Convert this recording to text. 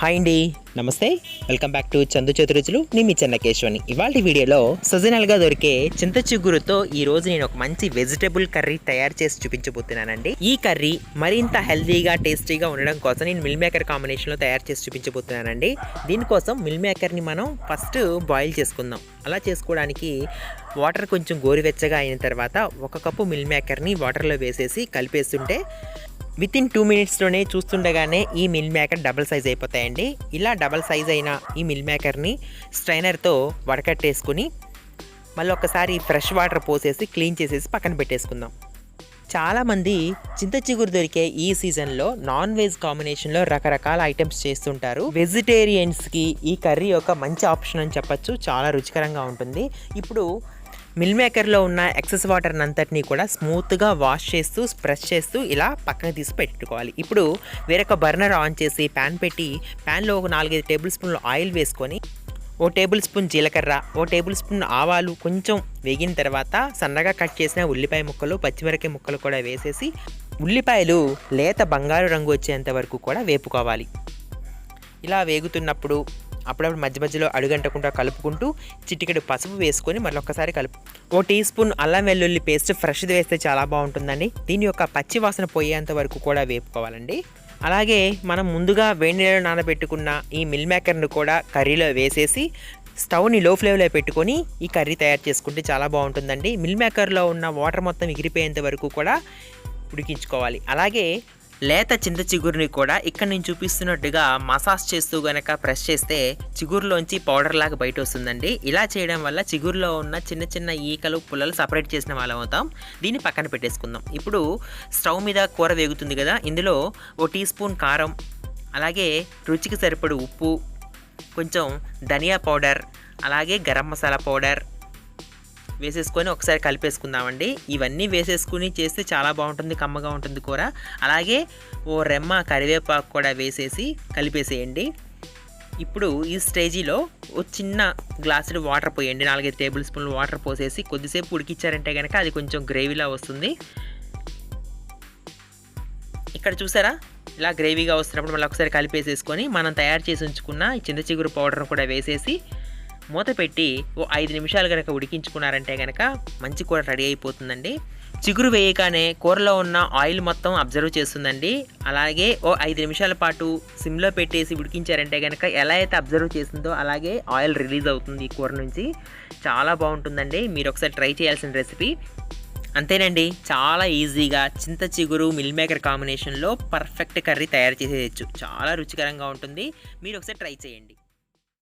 Hi అండి, నమస్తే. Welcome back to Chandu చేతురుచులు. నేను మీ చెన్నకేశ్వని. ఇవాళ వీడియోలో సీజనల్గా దొరికే చింతచిగురుతో ఈరోజు నేను ఒక మంచి వెజిటబుల్ కర్రీ తయారు చేసి చూపించబోతున్నానండి. ఈ కర్రీ మరింత హెల్తీగా టేస్టీగా ఉండడం కోసం నేను మిల్మేకర్ కాంబినేషన్లో తయారు చేసి చూపించబోతున్నానండి. దీనికోసం మిల్మేకర్ని మనం ఫస్ట్ బాయిల్ చేసుకుందాం. అలా చేసుకోవడానికి వాటర్ కొంచెం గోరువెచ్చగా అయిన తర్వాత 1 కప్పు మిల్మేకర్ని వాటర్లో వేసేసి కలిపేస్తుంటే వితిన్ 2 మినిట్స్లోనే చూస్తుండగానే ఈ మిల్ మేకర్ డబుల్ సైజ్ అయిపోతాయండి. ఇలా డబుల్ సైజ్ అయిన ఈ మిల్ మేకర్ని స్ట్రైనర్తో వడకట్టేసుకుని మళ్ళీ ఒకసారి ఫ్రెష్ వాటర్ పోసేసి క్లీన్ చేసేసి పక్కన పెట్టేసుకుందాం. చాలామంది చింతచిగురు దొరికే ఈ సీజన్లో నాన్ వెజ్ కాంబినేషన్లో రకరకాల ఐటమ్స్ చేస్తుంటారు. వెజిటేరియన్స్కి ఈ కర్రీ ఒక మంచి ఆప్షన్ అని చెప్పచ్చు. చాలా రుచికరంగా ఉంటుంది. ఇప్పుడు మిల్ మేకర్లో ఉన్న ఎక్సెస్ వాటర్ని అంతటినీ కూడా స్మూత్గా వాష్ చేస్తూ ప్రెస్ చేస్తూ ఇలా పక్కన తీసి పెట్టుకోవాలి. ఇప్పుడు వేరొక బర్నర్ ఆన్ చేసి ప్యాన్ పెట్టి ప్యాన్లో ఒక 4-5 టేబుల్ స్పూన్లు ఆయిల్ వేసుకొని 1 టేబుల్ స్పూన్ జీలకర్ర, 1 టేబుల్ స్పూన్ ఆవాలు కొంచెం వేగిన తర్వాత సన్నగా కట్ చేసిన ఉల్లిపాయ ముక్కలు, పచ్చిమిరపకాయ ముక్కలు కూడా వేసేసి ఉల్లిపాయలు లేత బంగారు రంగు వచ్చేంత వరకు కూడా వేపుకోవాలి. ఇలా వేగుతున్నప్పుడు అప్పుడప్పుడు మధ్య మధ్యలో అడుగంటకుండా కలుపుకుంటూ చిటికెడు పసుపు వేసుకొని మళ్ళీ ఒక్కసారి 1 టీ స్పూన్ అల్లం వెల్లుల్లి పేస్ట్ ఫ్రెష్ది వేస్తే చాలా బాగుంటుందండి. దీని యొక్క పచ్చి వాసన పోయేంత వరకు కూడా వేపుకోవాలండి. అలాగే మనం ముందుగా వేడి నీళ్ళలో నానబెట్టుకున్న ఈ మిల్ మేకర్ను కూడా కర్రీలో వేసేసి స్టవ్ని లో ఫ్లేమ్లో పెట్టుకొని ఈ కర్రీ తయారు చేసుకుంటే చాలా బాగుంటుందండి. మిల్ మేకర్లో ఉన్న వాటర్ మొత్తం ఎగిరిపోయేంత వరకు కూడా ఉడికించుకోవాలి. అలాగే లేత చింత చిగురుని కూడా ఇక్కడ నేను చూపిస్తున్నట్టుగా మసాజ్ చేస్తూ గనక ప్రెస్ చేస్తే చిగురులోంచి పౌడర్ లాగా బయట వస్తుందండి. ఇలా చేయడం వల్ల చిగురులో ఉన్న చిన్న చిన్న ఈకలు పుల్లలు సపరేట్ చేసిన వాళ్ళం అవుతాం. దీన్ని పక్కన పెట్టేసుకుందాం. ఇప్పుడు స్టవ్ మీద కూర వేగుతుంది కదా, ఇందులో 1 టీ స్పూన్ కారం, అలాగే రుచికి సరిపడు ఉప్పు, కొంచెం ధనియా పౌడర్, అలాగే గరం మసాలా పౌడర్ వేసేసుకొని ఒకసారి కలిపేసుకుందామండి. ఇవన్నీ వేసేసుకుని చేస్తే చాలా బాగుంటుంది, కమ్మగా ఉంటుంది కూర. అలాగే 1 రెమ్మ కరివేపాకు కూడా వేసేసి కలిపేసేయండి. ఇప్పుడు ఈ స్టేజీలో ఒక చిన్న గ్లాసుడు వాటర్ పోయండి. 4-5 టేబుల్ స్పూన్లు వాటర్ పోసేసి కొద్దిసేపు ఉడికించారంటే కనుక అది కొంచెం గ్రేవీలా వస్తుంది. ఇక్కడ చూసారా, ఇలా గ్రేవీగా వస్తున్నప్పుడు మళ్ళీ ఒకసారి కలిపేసేసుకొని మనం తయారు చేసి ఉంచుకున్న ఈ చింతచిగురు పౌడర్ కూడా వేసేసి మూత పెట్టి 5 నిమిషాలు కనుక ఉడికించుకున్నారంటే కనుక మంచి కూర రెడీ అయిపోతుందండి. చిగురు వేయగానే కూరలో ఉన్న ఆయిల్ మొత్తం అబ్జర్వ్ చేస్తుందండి. అలాగే 5 నిమిషాల పాటు సిమ్లో పెట్టేసి ఉడికించారంటే కనుక ఎలా అయితే అబ్జర్వ్ చేసిందో అలాగే ఆయిల్ రిలీజ్ అవుతుంది ఈ కూర నుంచి. చాలా బాగుంటుందండి. మీరు ఒకసారి ట్రై చేయాల్సిన రెసిపీ. అంతేనండి, చాలా ఈజీగా చింత చిగురు మిల్ మేకర్ కాంబినేషన్లో పర్ఫెక్ట్ కర్రీ తయారు చేసేయచ్చు. చాలా రుచికరంగా ఉంటుంది. మీరు ఒకసారి ట్రై చేయండి.